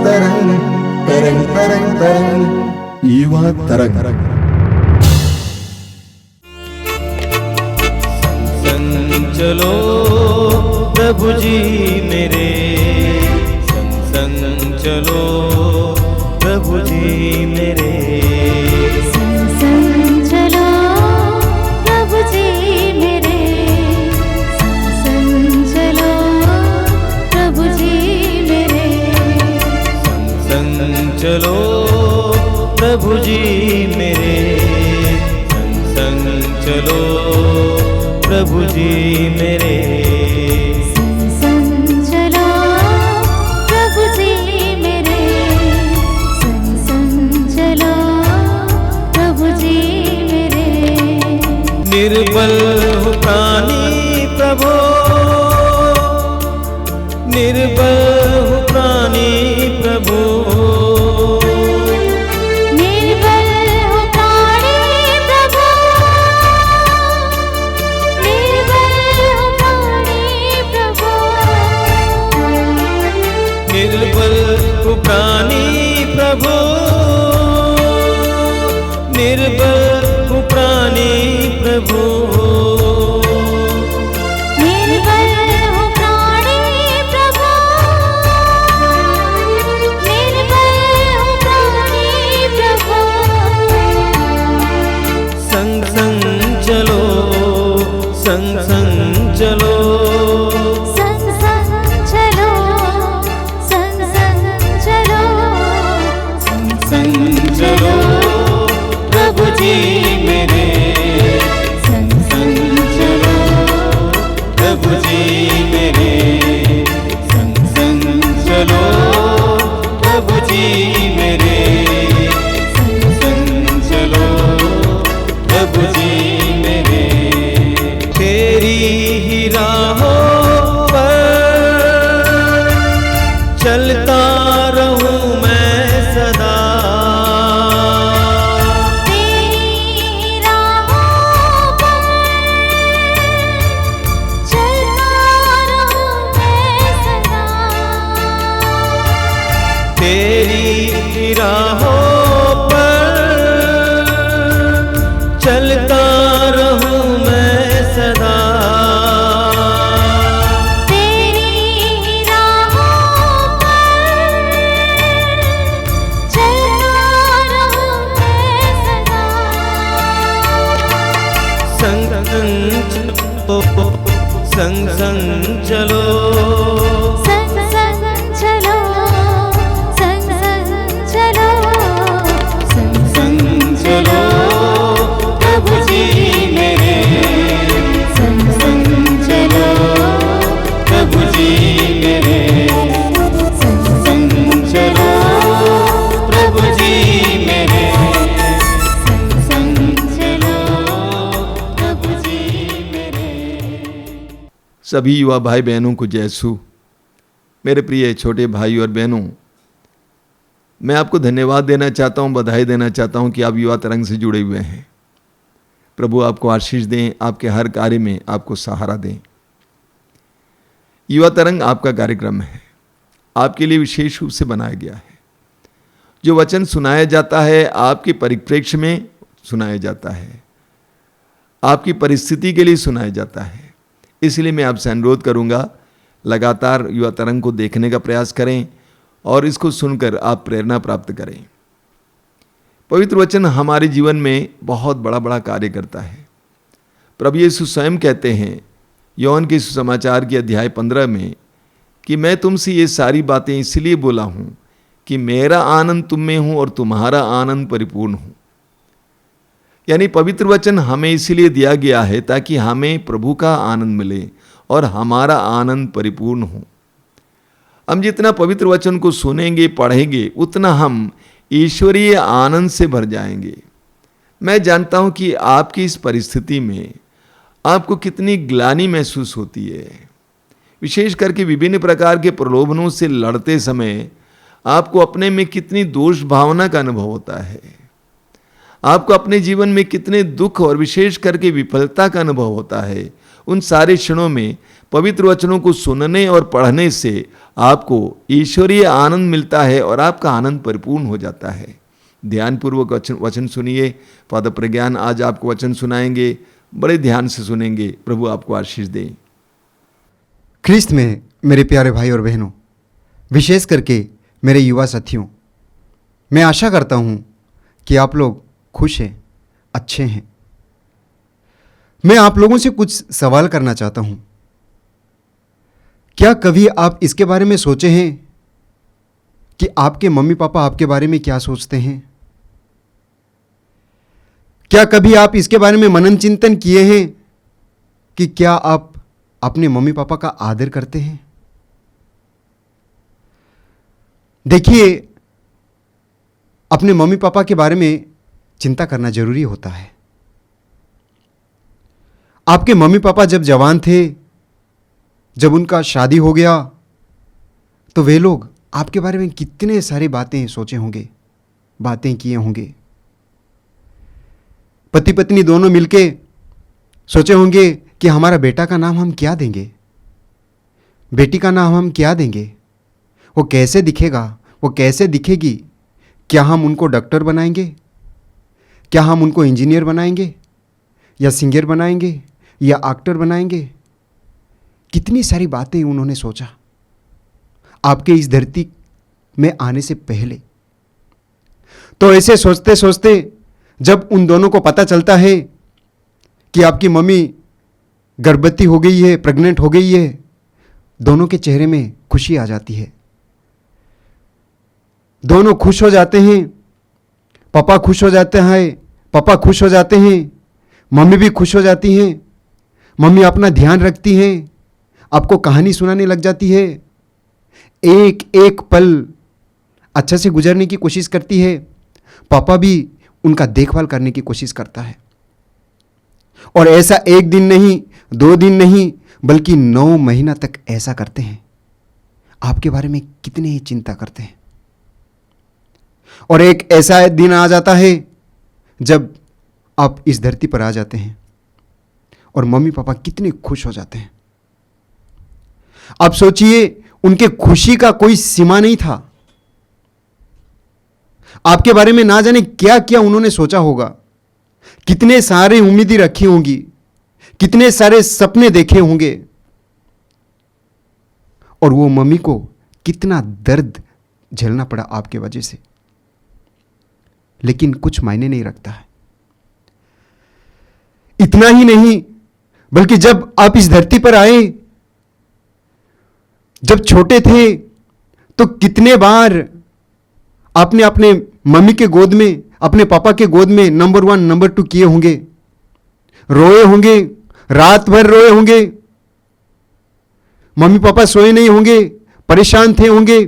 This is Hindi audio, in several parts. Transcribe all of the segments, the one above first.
तरंग तरंग तरंग तरंग युवा तरंग। संग चलो प्रभु जी मेरे, संग चलो प्रभु जी मेरे, संग चलो प्रभु जी मेरे, संग चलो प्रभु जी मेरे, संग चलो प्रभु जी मेरे, संग चलो प्रभु जी मेरे, संग चलो प्रभु जी मेरे, संग चलो प्रभु जी मेरे। निर्बल हूँ प्राणी प्रभु, निर्बल हूँ प्राणी प्रभु, प्राणी प्रभु, निर्बल हूँ प्राणी प्रभु, निर्बल हूँ प्राणी प्रभु, निर्बल हूँ प्राणी प्रभु। संग संग चलो, संग संग चलो, संग संग चलो, संग संग चलो, संग चलो प्रभु जी मेरे, संग चलो प्रभु जी मेरे, संग चलो प्रभु जी मेरे, संग चलो प्रभु जी मेरे। तेरी ही राहों पर चलता रहूं मैं सदा, तेरी राहों पर चलता रहूं मैं सदा, तेरी राहों पर चलता रहूं मैं सदा, तेरी राहों पर चलता रहूं मैं सदा। संग संग चलो, संग संग चलो, संग संग चलो, संग संग चलो प्रभु जी मेरे, संग चलो प्रभु जी मेरे, संग चलो प्रभु जी मेरे, संग चलो प्रभु जी मेरे। सभी युवा भाई बहनों को जय यीशु। मेरे प्रिय छोटे भाई और बहनों, मैं आपको धन्यवाद देना चाहता हूं, बधाई देना चाहता हूं कि आप युवा तरंग से जुड़े हुए हैं। प्रभु आपको आशीष दें, आपके हर कार्य में आपको सहारा दें। युवा तरंग आपका कार्यक्रम है, आपके लिए विशेष रूप से बनाया गया है। जो वचन सुनाया जाता है आपके परिप्रेक्ष्य में सुनाया जाता है, आपकी परिस्थिति के लिए सुनाया जाता है। इसलिए मैं आपसे अनुरोध करूंगा, लगातार युवा तरंग को देखने का प्रयास करें और इसको सुनकर आप प्रेरणा प्राप्त करें। पवित्र वचन हमारे जीवन में बहुत बड़ा बड़ा कार्य करता है। प्रभु यीशु स्वयं कहते हैं योहन के सुसमाचार के अध्याय 15 में कि मैं तुमसे ये सारी बातें इसलिए बोला हूँ कि मेरा आनंद तुम में हूँ और तुम्हारा आनंद परिपूर्ण हो। यानी पवित्र वचन हमें इसलिए दिया गया है ताकि हमें प्रभु का आनंद मिले और हमारा आनंद परिपूर्ण हो। हम जितना पवित्र वचन को सुनेंगे, पढ़ेंगे, उतना हम ईश्वरीय आनंद से भर जाएंगे। मैं जानता हूं कि आपकी इस परिस्थिति में आपको कितनी ग्लानि महसूस होती है। विशेष करके विभिन्न प्रकार के प्रलोभनों से लड़ते समय आपको अपने में कितनी दोष भावना का अनुभव होता है। आपको अपने जीवन में कितने दुख और विशेष करके विफलता का अनुभव होता है। उन सारे क्षणों में पवित्र वचनों को सुनने और पढ़ने से आपको ईश्वरीय आनंद मिलता है और आपका आनंद परिपूर्ण हो जाता है। ध्यानपूर्वक वचन सुनिए। फादर प्रज्ञान आज आपको वचन सुनाएंगे, बड़े ध्यान से सुनेंगे। प्रभु आपको आशीष दे। ख्रिस्त में मेरे प्यारे भाई और बहनों, विशेष करके मेरे युवा साथियों, मैं आशा करता हूँ कि आप लोग खुश हैं, अच्छे हैं। मैं आप लोगों से कुछ सवाल करना चाहता हूँ। क्या कभी आप इसके बारे में सोचे हैं कि आपके मम्मी पापा आपके बारे में क्या सोचते हैं? क्या कभी आप इसके बारे में मनन चिंतन किए हैं कि क्या आप अपने मम्मी पापा का आदर करते हैं? देखिए, अपने मम्मी पापा के बारे में चिंता करना जरूरी होता है। आपके मम्मी पापा जब जवान थे, जब उनका शादी हो गया, तो वे लोग आपके बारे में कितने सारी बातें सोचे होंगे, बातें किए होंगे। पति पत्नी दोनों मिलके सोचे होंगे कि हमारा बेटा का नाम हम क्या देंगे, बेटी का नाम हम क्या देंगे, वो कैसे दिखेगा, वो कैसे दिखेगी, क्या हम उनको डॉक्टर बनाएंगे, क्या हम उनको इंजीनियर बनाएंगे, या सिंगर बनाएंगे, या एक्टर बनाएंगे। कितनी सारी बातें उन्होंने सोचा आपके इस धरती में आने से पहले। तो ऐसे सोचते सोचते जब उन दोनों को पता चलता है कि आपकी मम्मी गर्भवती हो गई है, प्रेग्नेंट हो गई है, दोनों के चेहरे में खुशी आ जाती है। दोनों खुश हो जाते हैं, पापा खुश हो जाते हैं, पापा खुश हो जाते हैं, मम्मी भी खुश हो जाती हैं। मम्मी अपना ध्यान रखती हैं, आपको कहानी सुनाने लग जाती है, एक एक पल अच्छा से गुजरने की कोशिश करती है। पापा भी उनका देखभाल करने की कोशिश करता है। और ऐसा एक दिन नहीं, 2 दिन नहीं, बल्कि 9 महीना तक ऐसा करते हैं। आपके बारे में कितने ही चिंता करते हैं। और एक ऐसा दिन आ जाता है जब आप इस धरती पर आ जाते हैं और मम्मी पापा कितने खुश हो जाते हैं। आप सोचिए, उनके खुशी का कोई सीमा नहीं था। आपके बारे में ना जाने क्या क्या उन्होंने सोचा होगा, कितने सारे उम्मीदें रखी होंगी, कितने सारे सपने देखे होंगे, और वो मम्मी को कितना दर्द झेलना पड़ा आपके वजह से। लेकिन कुछ मायने नहीं रखता है। इतना ही नहीं, बल्कि जब आप इस धरती पर आए, जब छोटे थे, तो कितने बार आपने अपने मम्मी के गोद में, अपने पापा के गोद में नंबर 1 नंबर 2 किए होंगे, रोए होंगे, रात भर रोए होंगे। मम्मी पापा सोए नहीं होंगे, परेशान थे होंगे।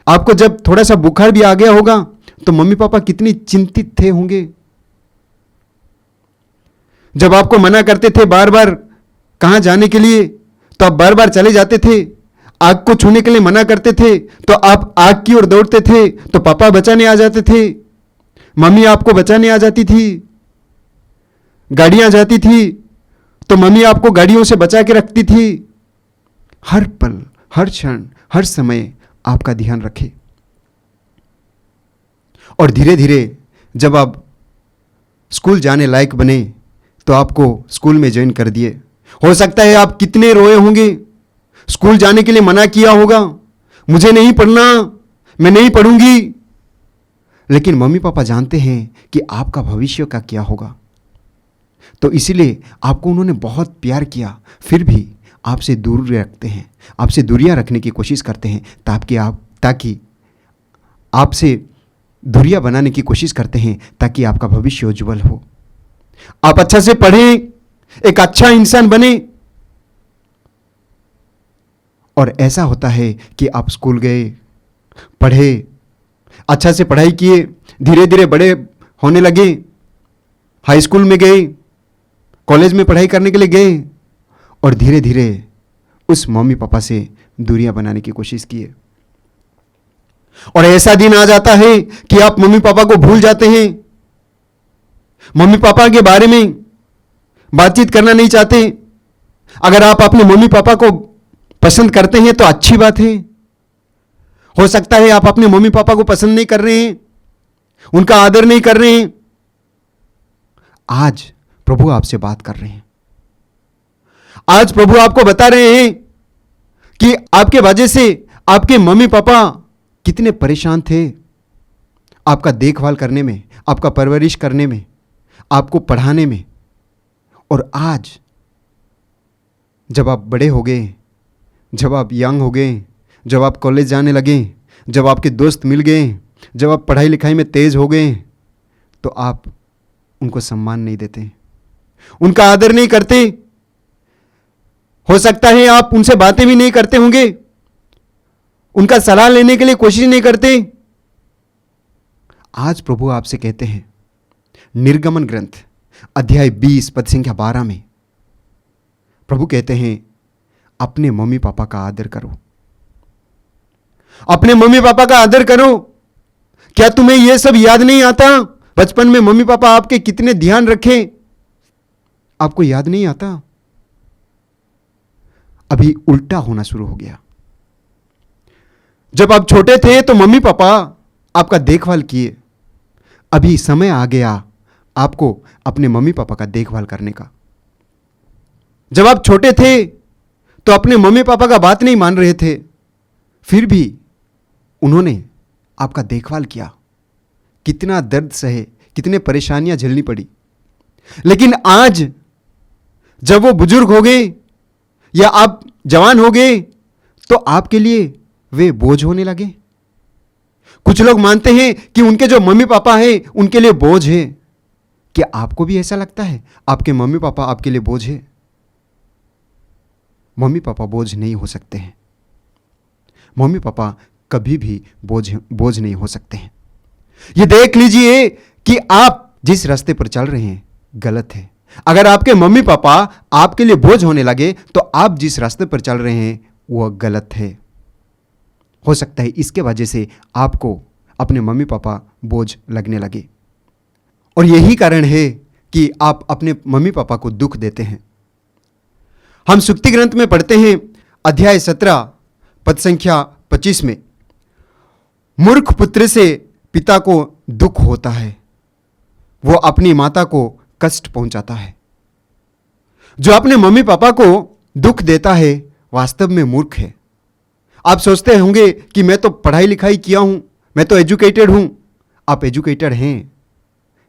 आपको जब थोड़ा सा बुखार भी आ गया होगा तो मम्मी पापा कितनी चिंतित थे होंगे। जब आपको मना करते थे बार बार कहां जाने के लिए, तो आप बार बार चले जाते थे। आग को छूने के लिए मना करते थे तो आप आग की ओर दौड़ते थे, तो पापा बचाने आ जाते थे, मम्मी आपको बचाने आ जाती थी। गाड़ियां जाती थी तो मम्मी आपको गाड़ियों से बचा के रखती थी। हर पल, हर क्षण, हर समय आपका ध्यान रखे। और धीरे धीरे जब आप स्कूल जाने लायक बने तो आपको स्कूल में ज्वाइन कर दिए। हो सकता है आप कितने रोए होंगे, स्कूल जाने के लिए मना किया होगा, मुझे नहीं पढ़ना, मैं नहीं पढ़ूंगी। लेकिन मम्मी पापा जानते हैं कि आपका भविष्य का क्या होगा, तो इसीलिए आपको उन्होंने बहुत प्यार किया। फिर भी आपसे दूर रखते हैं, आपसे दूरियां रखने की कोशिश करते हैं, ताकि आपसे दूरियां बनाने की कोशिश करते हैं ताकि आपका भविष्य उज्जवल हो, आप अच्छा से पढ़ें, एक अच्छा इंसान बने। और ऐसा होता है कि आप स्कूल गए, पढ़े, अच्छा से पढ़ाई किए, धीरे धीरे बड़े होने लगे, हाई स्कूल में गए, कॉलेज में पढ़ाई करने के लिए गए, और धीरे धीरे उस मम्मी पापा से दूरियां बनाने की कोशिश किए। और ऐसा दिन आ जाता है कि आप मम्मी पापा को भूल जाते हैं, मम्मी पापा के बारे में बातचीत करना नहीं चाहते, अगर आप अपने मम्मी पापा को पसंद करते हैं तो अच्छी बात है। हो सकता है आप अपने मम्मी पापा को पसंद नहीं कर रहे हैं, उनका आदर नहीं कर रहे हैं। आज प्रभु आपसे बात कर रहे हैं। आज प्रभु आपको बता रहे हैं कि आपके वजह से आपके मम्मी पापा कितने परेशान थे आपका देखभाल करने में, आपका परवरिश करने में, आपको पढ़ाने में। और आज जब आप बड़े हो गए, जब आप यंग हो गए, जब आप कॉलेज जाने लगे, जब आपके दोस्त मिल गए, जब आप पढ़ाई लिखाई में तेज हो गए, तो आप उनको सम्मान नहीं देते, उनका आदर नहीं करते। हो सकता है आप उनसे बातें भी नहीं करते होंगे, उनका सलाह लेने के लिए कोशिश नहीं करते। आज प्रभु आपसे कहते हैं, निर्गमन ग्रंथ अध्याय 20 पद संख्या 12 में प्रभु कहते हैं, अपने मम्मी पापा का आदर करो, अपने मम्मी पापा का आदर करो। क्या तुम्हें यह सब याद नहीं आता? बचपन में मम्मी पापा आपके कितने ध्यान रखे, आपको याद नहीं आता? अभी उल्टा होना शुरू हो गया। जब आप छोटे थे तो मम्मी पापा आपका देखभाल किए, अभी समय आ गया आपको अपने मम्मी पापा का देखभाल करने का। जब आप छोटे थे तो अपने मम्मी पापा का बात नहीं मान रहे थे, फिर भी उन्होंने आपका देखभाल किया, कितना दर्द सहे, कितने परेशानियां झेलनी पड़ी। लेकिन आज जब वो बुजुर्ग हो गए या आप जवान हो गए तो आपके लिए वे बोझ होने लगे। कुछ लोग मानते हैं कि उनके जो मम्मी पापा हैं उनके लिए बोझ है। क्या आपको भी ऐसा लगता है आपके मम्मी पापा आपके लिए बोझ है? मम्मी पापा बोझ नहीं हो सकते हैं। मम्मी पापा कभी भी बोझ नहीं हो सकते हैं। ये देख लीजिए कि आप जिस रास्ते पर चल रहे हैं गलत है। अगर आपके मम्मी पापा आपके लिए बोझ होने लगे तो आप जिस रास्ते पर चल रहे हैं वह गलत है। हो सकता है इसके वजह से आपको अपने मम्मी पापा बोझ लगने लगे, और यही कारण है कि आप अपने मम्मी पापा को दुख देते हैं। हम सुक्ति ग्रंथ में पढ़ते हैं अध्याय 17 पद संख्या 25 में, मूर्ख पुत्र से पिता को दुख होता है, वो अपनी माता को कष्ट पहुंचाता है। जो अपने मम्मी पापा को दुख देता है वास्तव में मूर्ख है। आप सोचते होंगे कि मैं तो पढ़ाई लिखाई किया हूं, मैं तो एजुकेटेड हूं। आप एजुकेटेड हैं,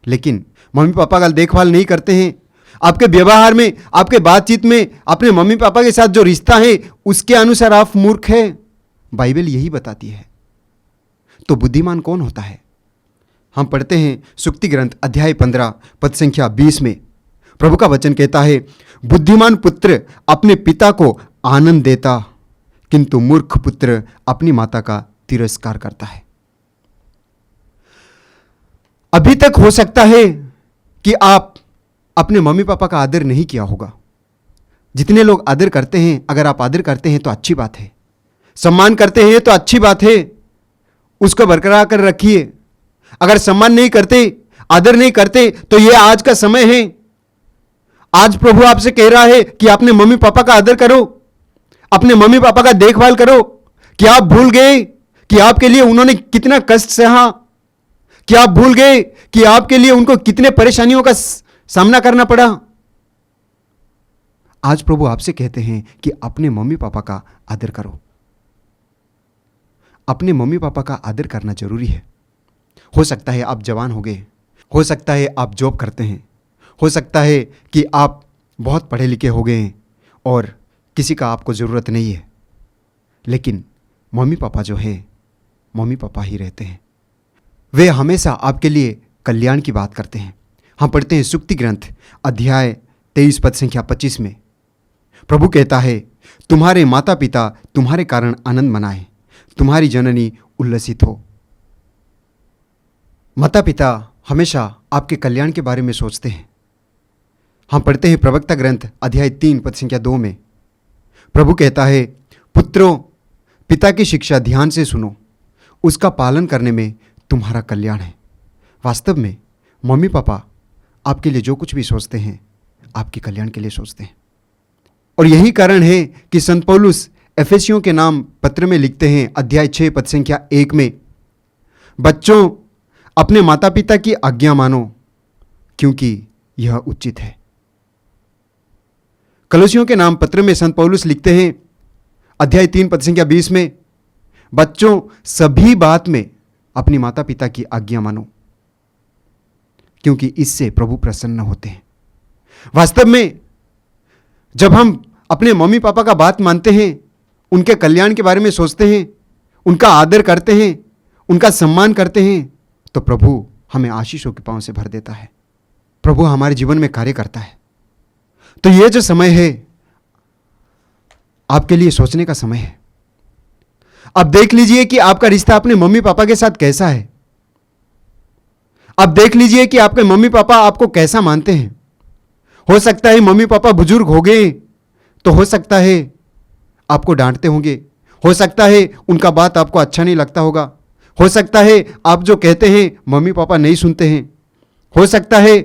लेकिन मम्मी पापा का देखभाल नहीं करते हैं। आपके व्यवहार में, आपके बातचीत में, अपने मम्मी पापा के साथ जो रिश्ता है उसके अनुसार आप मूर्ख हैं। बाइबल यही बताती है। तो बुद्धिमान कौन होता है? हम पढ़ते हैं सुक्ति ग्रंथ अध्याय 15 पद संख्या 20 में प्रभु का वचन कहता है, बुद्धिमान पुत्र अपने पिता को आनंद देता, किंतु मूर्ख पुत्र अपनी माता का तिरस्कार करता है। अभी तक हो सकता है कि आप अपने मम्मी पापा का आदर नहीं किया होगा। जितने लोग आदर करते हैं, अगर आप आदर करते हैं तो अच्छी बात है, सम्मान करते हैं तो अच्छी बात है, उसको बरकरार कर रखिए। अगर सम्मान नहीं करते, आदर नहीं करते, तो यह आज का समय है। आज प्रभु आपसे कह रहा है कि अपने मम्मी पापा का आदर करो, अपने मम्मी पापा का देखभाल करो। क्या आप भूल गए कि आपके लिए उन्होंने कितना कष्ट सहा? क्या आप भूल गए कि आपके लिए उनको कितने परेशानियों का सामना करना पड़ा? आज प्रभु आपसे कहते हैं कि अपने मम्मी पापा का आदर करो। अपने मम्मी पापा का आदर करना जरूरी है। हो सकता है आप जवान हो गए, हो सकता है आप जॉब करते हैं, हो सकता है कि आप बहुत पढ़े लिखे हो गए हैं और किसी का आपको ज़रूरत नहीं है, लेकिन मम्मी पापा जो है, मम्मी पापा ही रहते हैं। वे हमेशा आपके लिए कल्याण की बात करते हैं। हम पढ़ते हैं सुक्ति ग्रंथ अध्याय 23 पद संख्या 25 में प्रभु कहता है, तुम्हारे माता पिता तुम्हारे कारण आनंद मनाए, तुम्हारी जननी उल्लसित हो। माता पिता हमेशा आपके कल्याण के बारे में सोचते हैं। हम पढ़ते हैं प्रवक्ता ग्रंथ अध्याय 3 पद संख्या 2 में प्रभु कहता है, पुत्रों पिता की शिक्षा ध्यान से सुनो, उसका पालन करने में तुम्हारा कल्याण है। वास्तव में मम्मी पापा आपके लिए जो कुछ भी सोचते हैं आपके कल्याण के लिए सोचते हैं। और यही कारण है कि संत पौलुस एफेसियों के नाम पत्र में लिखते हैं, अध्याय 6 पद संख्या 1 में, बच्चों अपने माता पिता की आज्ञा मानो क्योंकि यह उचित है। कलोसियों के नाम पत्र में संत पौलुस लिखते हैं, अध्याय 3 पद संख्या 20 में, बच्चों सभी बात में अपनी माता पिता की आज्ञा मानो क्योंकि इससे प्रभु प्रसन्न होते हैं। वास्तव में जब हम अपने मम्मी पापा का बात मानते हैं, उनके कल्याण के बारे में सोचते हैं, उनका आदर करते हैं, उनका सम्मान करते हैं, तो प्रभु हमें आशीषों के पांव से भर देता है, प्रभु हमारे जीवन में कार्य करता है। तो ये जो समय है आपके लिए सोचने का समय है। अब देख लीजिए कि आपका रिश्ता अपने मम्मी पापा के साथ कैसा है। अब देख लीजिए कि आपके मम्मी पापा आपको कैसा मानते हैं। हो सकता है मम्मी पापा बुजुर्ग हो गए तो हो सकता है आपको डांटते होंगे, हो सकता है उनका बात आपको अच्छा नहीं लगता होगा, हो सकता है आप जो कहते हैं मम्मी पापा नहीं सुनते हैं, हो सकता है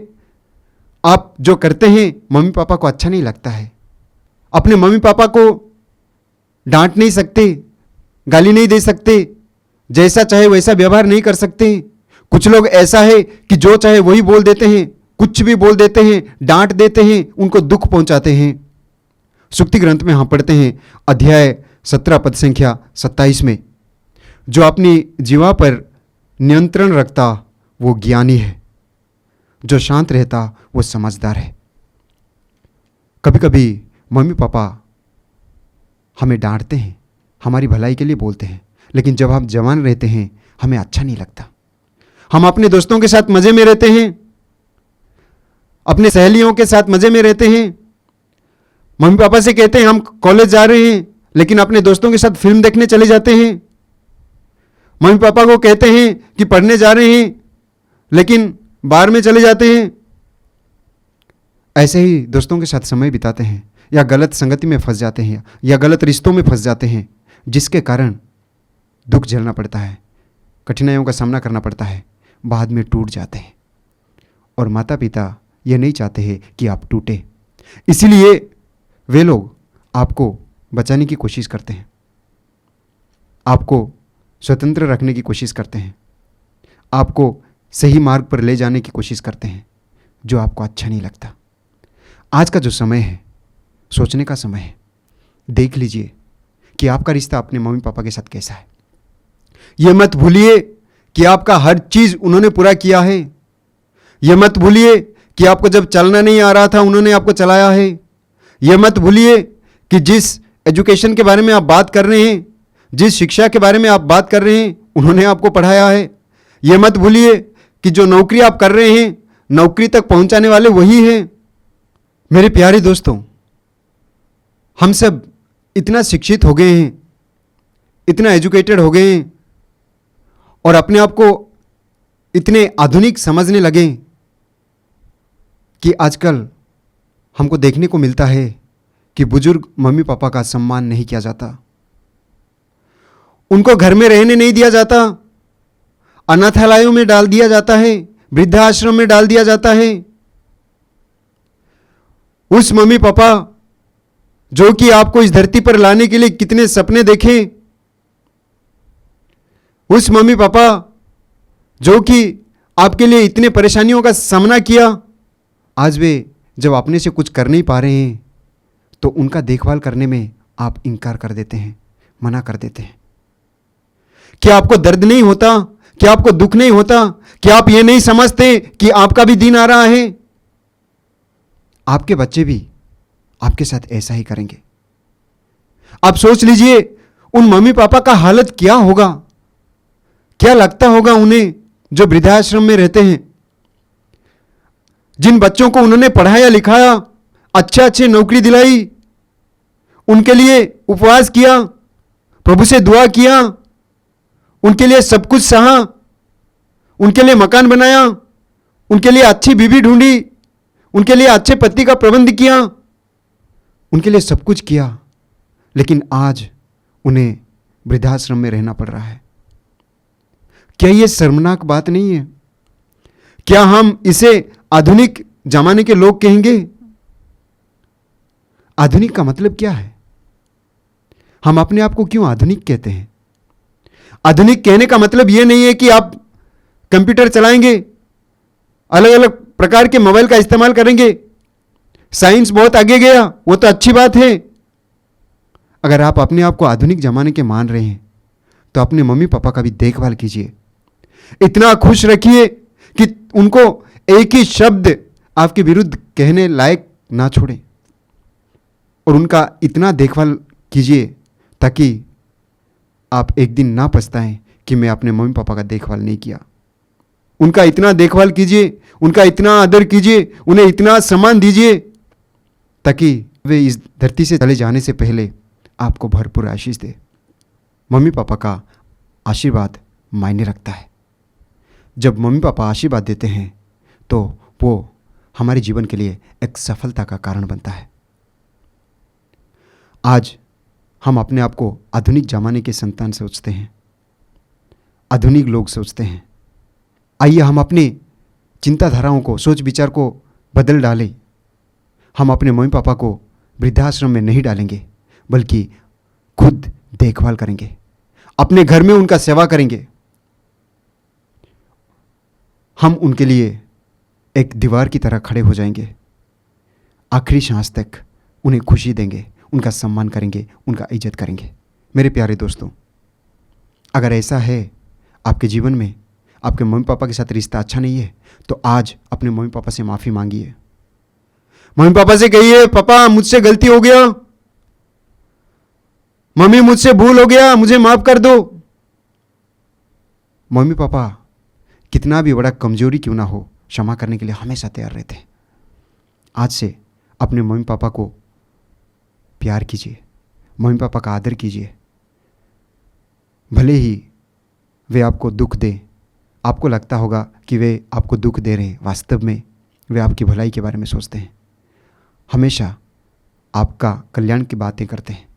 आप जो करते हैं मम्मी पापा को अच्छा नहीं लगता है। अपने मम्मी पापा को डांट नहीं सकते, गाली नहीं दे सकते, जैसा चाहे वैसा व्यवहार नहीं कर सकते। कुछ लोग ऐसा है कि जो चाहे वही बोल देते हैं, कुछ भी बोल देते हैं, डांट देते हैं, उनको दुख पहुंचाते हैं। सुक्ति ग्रंथ में हम पढ़ते हैं अध्याय 17 पद संख्या 27 में, जो अपनी जीवा पर नियंत्रण रखता वो ज्ञानी है, जो शांत रहता वो समझदार है। कभी कभी मम्मी पापा हमें डांटते हैं, हमारी भलाई के लिए बोलते हैं, लेकिन जब हम जवान रहते हैं हमें अच्छा नहीं लगता। हम अपने दोस्तों के साथ मजे में रहते हैं, अपने सहेलियों के साथ मजे में रहते हैं, मम्मी पापा से कहते हैं हम कॉलेज जा रहे हैं, लेकिन अपने दोस्तों के साथ फिल्म देखने चले जाते हैं। मम्मी पापा को कहते हैं कि पढ़ने जा रहे हैं, लेकिन बार में चले जाते हैं। ऐसे ही दोस्तों के साथ समय बिताते हैं, या गलत संगति में फंस जाते हैं, या गलत रिश्तों में फंस जाते हैं, जिसके कारण दुख झेलना पड़ता है, कठिनाइयों का सामना करना पड़ता है, बाद में टूट जाते हैं। और माता पिता ये नहीं चाहते हैं कि आप टूटे, इसीलिए वे लोग आपको बचाने की कोशिश करते हैं, आपको स्वतंत्र रखने की कोशिश करते हैं, आपको सही मार्ग पर ले जाने की कोशिश करते हैं, जो आपको अच्छा नहीं लगता। आज का जो समय है सोचने का समय है। देख लीजिए कि आपका रिश्ता अपने मम्मी पापा के साथ कैसा है। यह मत भूलिए कि आपका हर चीज़ उन्होंने पूरा किया है। यह मत भूलिए कि आपको जब चलना नहीं आ रहा था उन्होंने आपको चलाया है। यह मत भूलिए कि जिस एजुकेशन के बारे में आप बात कर रहे हैं, जिस शिक्षा के बारे में आप बात कर रहे हैं, उन्होंने आपको पढ़ाया है। यह मत भूलिए कि जो नौकरी आप कर रहे हैं, नौकरी तक पहुंचाने वाले वही हैं। मेरे प्यारे दोस्तों, हम सब इतना शिक्षित हो गए हैं, इतना एजुकेटेड हो गए हैं, और अपने आप को इतने आधुनिक समझने लगे कि आजकल हमको देखने को मिलता है कि बुजुर्ग मम्मी पापा का सम्मान नहीं किया जाता, उनको घर में रहने नहीं दिया जाता, अनाथालयों में डाल दिया जाता है, वृद्धाश्रम में डाल दिया जाता है। उस मम्मी पापा जो कि आपको इस धरती पर लाने के लिए कितने सपने देखे, उस मम्मी पापा जो कि आपके लिए इतने परेशानियों का सामना किया, आज वे जब अपने से कुछ कर नहीं पा रहे हैं तो उनका देखभाल करने में आप इनकार कर देते हैं, मना कर देते हैं। क्या आपको दर्द नहीं होता? क्या आपको दुख नहीं होता? क्या आप ये नहीं समझते कि आपका भी दिन आ रहा है? आपके बच्चे भी आपके साथ ऐसा ही करेंगे। आप सोच लीजिए उन मम्मी पापा का हालत क्या होगा, क्या लगता होगा उन्हें जो वृद्धाश्रम में रहते हैं, जिन बच्चों को उन्होंने पढ़ाया लिखाया, अच्छे नौकरी दिलाई, उनके लिए उपवास किया, प्रभु से दुआ किया, उनके लिए सब कुछ सहा, उनके लिए मकान बनाया, उनके लिए अच्छी बीवी ढूंढी, उनके लिए अच्छे पति का प्रबंध किया, उनके लिए सब कुछ किया, लेकिन आज उन्हें वृद्धाश्रम में रहना पड़ रहा है। क्या यह शर्मनाक बात नहीं है? क्या हम इसे आधुनिक जमाने के लोग कहेंगे? आधुनिक का मतलब क्या है? हम अपने आप को क्यों आधुनिक कहते हैं? आधुनिक कहने का मतलब यह नहीं है कि आप कंप्यूटर चलाएंगे, अलग अलग प्रकार के मोबाइल का इस्तेमाल करेंगे, साइंस बहुत आगे गया, वो तो अच्छी बात है। अगर आप अपने आप को आधुनिक जमाने के मान रहे हैं तो अपने मम्मी पापा का भी देखभाल कीजिए। इतना खुश रखिए कि उनको एक ही शब्द आपके विरुद्ध कहने लायक ना छोड़ें, और उनका इतना देखभाल कीजिए ताकि आप एक दिन ना पछताएं कि मैं अपने मम्मी पापा का देखभाल नहीं किया। उनका इतना देखभाल कीजिए, उनका इतना आदर कीजिए, उन्हें इतना सम्मान दीजिए ताकि वे इस धरती से चले जाने से पहले आपको भरपूर आशीष दे। मम्मी पापा का आशीर्वाद मायने रखता है। जब मम्मी पापा आशीर्वाद देते हैं तो वो हमारे जीवन के लिए एक सफलता का कारण बनता है। आज हम अपने आप को आधुनिक जमाने के संतान सोचते हैं, आधुनिक लोग सोचते हैं। आइए हम अपने चिंताधाराओं को, सोच विचार को बदल डालें। हम अपने मम्मी पापा को वृद्धाश्रम में नहीं डालेंगे, बल्कि खुद देखभाल करेंगे, अपने घर में उनका सेवा करेंगे। हम उनके लिए एक दीवार की तरह खड़े हो जाएंगे। आखिरी सांस तक उन्हें खुशी देंगे, उनका सम्मान करेंगे, उनका इज्जत करेंगे। मेरे प्यारे दोस्तों, अगर ऐसा है आपके जीवन में, आपके मम्मी पापा के साथ रिश्ता अच्छा नहीं है, तो आज अपने मम्मी पापा से माफ़ी मांगिए। मम्मी पापा से कहिए, पापा मुझसे गलती हो गया, मम्मी मुझसे भूल हो गया, मुझे माफ कर दो। मम्मी पापा कितना भी बड़ा कमजोरी क्यों ना हो, क्षमा करने के लिए हमेशा तैयार रहते हैं। आज से अपने मम्मी पापा को प्यार कीजिए, मम्मी पापा का आदर कीजिए। भले ही वे आपको दुख दें, आपको लगता होगा कि वे आपको दुख दे रहे हैं, वास्तव में वे आपकी भलाई के बारे में सोचते हैं, हमेशा आपका कल्याण की बातें करते हैं।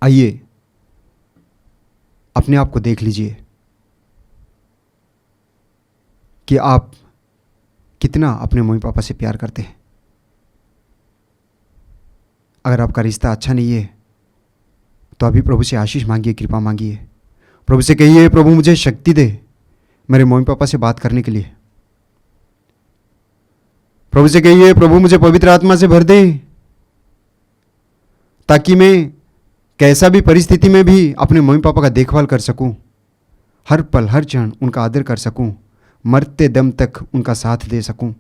आइए अपने आप को देख लीजिए कि आप कितना अपने मम्मी पापा से प्यार करते हैं। अगर आपका रिश्ता अच्छा नहीं है तो अभी प्रभु से आशीष मांगिए, कृपा मांगिए। प्रभु से कहिए, प्रभु मुझे शक्ति दे मेरे मम्मी पापा से बात करने के लिए। प्रभु से कहिए, प्रभु मुझे पवित्र आत्मा से भर दे ताकि मैं कैसा भी परिस्थिति में भी अपने मम्मी पापा का देखभाल कर सकूं, हर पल हर क्षण उनका आदर कर सकूं, मरते दम तक उनका साथ दे सकूं।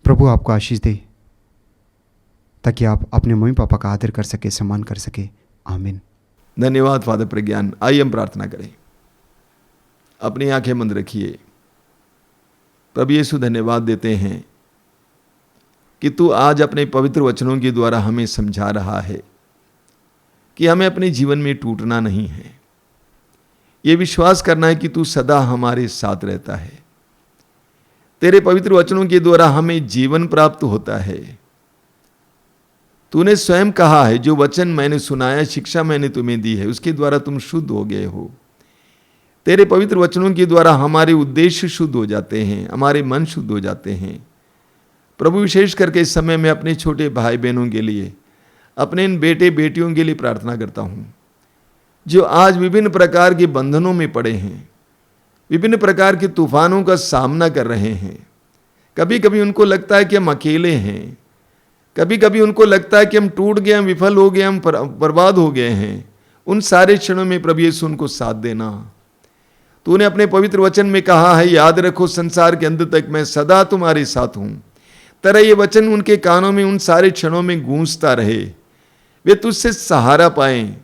प्रभु आपको आशीष दे ताकि आप अपने मम्मी पापा का आदर कर सके, सम्मान कर सके। आमीन। धन्यवाद फादर प्रज्ञान। आइए हम प्रार्थना करें। अपनी आंखें बंद रखिए। प्रभु यीशु, धन्यवाद देते हैं कि तू आज अपने पवित्र वचनों के द्वारा हमें समझा रहा है कि हमें अपने जीवन में टूटना नहीं है। ये विश्वास करना है कि तू सदा हमारे साथ रहता है। तेरे पवित्र वचनों के द्वारा हमें जीवन प्राप्त होता है। तूने स्वयं कहा है, जो वचन मैंने सुनाया, शिक्षा मैंने तुम्हें दी है, उसके द्वारा तुम शुद्ध हो गए हो। तेरे पवित्र वचनों के द्वारा हमारे उद्देश्य शुद्ध हो जाते हैं, हमारे मन शुद्ध हो जाते हैं। प्रभु, विशेष करके इस समय मैं अपने छोटे भाई बहनों के लिए, अपने इन बेटे बेटियों के लिए प्रार्थना करता हूँ जो आज विभिन्न प्रकार के बंधनों में पड़े हैं, विभिन्न प्रकार के तूफानों का सामना कर रहे हैं। कभी कभी उनको लगता है कि हम अकेले हैं, कभी कभी उनको लगता है कि हम टूट गए, हम विफल हो गए, हम बर्बाद हो गए हैं। उन सारे क्षणों में प्रभु यीशु उनको साथ देना। तूने अपने पवित्र वचन में कहा है, याद रखो संसार के अंत तक मैं सदा तुम्हारे साथ हूं। तरह ये वचन उनके कानों में उन सारे क्षणों में गूंजता रहे। वे तुझसे सहारा पाएं,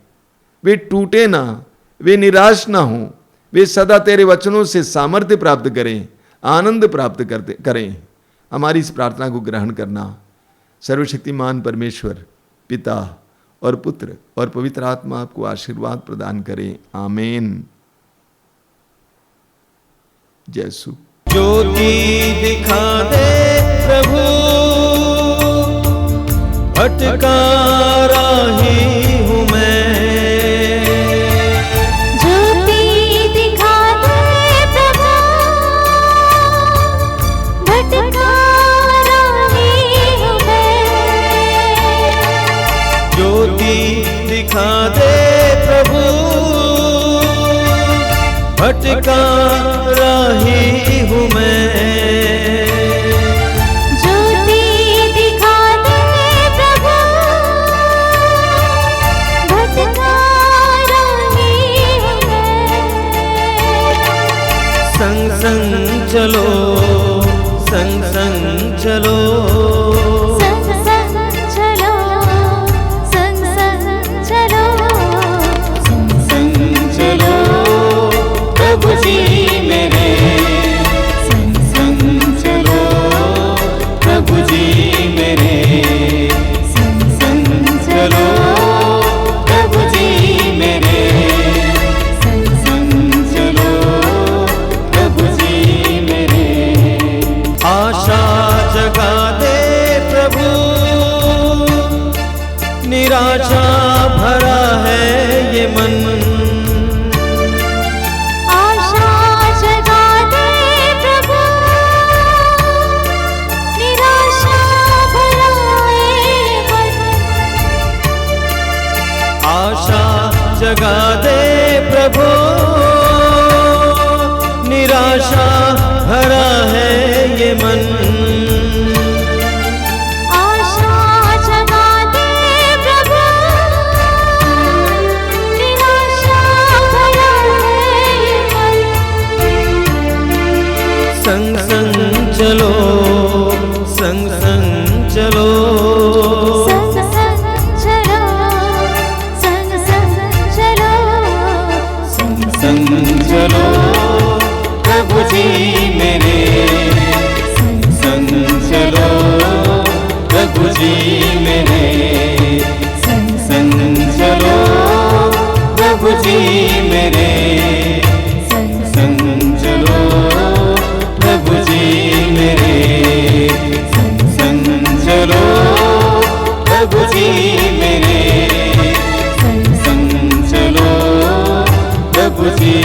वे टूटे ना, वे निराश ना हो, वे सदा तेरे वचनों से सामर्थ्य प्राप्त करें, आनंद प्राप्त करें। हमारी इस प्रार्थना को ग्रहण करना। सर्वशक्तिमान परमेश्वर पिता और पुत्र और पवित्र आत्मा आपको आशीर्वाद प्रदान करें। आमीन। जय यीशु। ज्योति दिखा दे प्रभु, भटका राही हूँ मैं। ज्योति दिखा दे प्रभु, भटका राही भटका राही हूँ मैं। ज्योति दिखा दे प्रभु, भटका रही हूँ मैं। संग संग चलो, संग संग चलो, संग संग चलो, संग संग चलो, संग संग चलो प्रभु जी मेरे। संग संग चलो प्रभु जी मेरे। संग संग चलो प्रभु जी मेरे। संग संग चलो प्रभु जी मेरे। आशा जगा दे प्रभु, निराशा भरा है ये मन। आशा जगा दे प्रभु, निराशा भरा है मन। आशा जगा दे प्रभु, निराशा भरा है ये मन। आशा जगा दे प्रभु, निराशा भरा है मन। संग संग चलो, संग संग चलो, संग संग चलो, संग संग चलो, संग संग चलो प्रभु जी मेरे। संग संग चलो प्रभु जी मेरे। संग संग चलो प्रभु जी मेरे। संग संग चलो प्रभु जी मेरे। संग संग चलो प्रभु जी मेरे। संग संग चलो प्रभु जी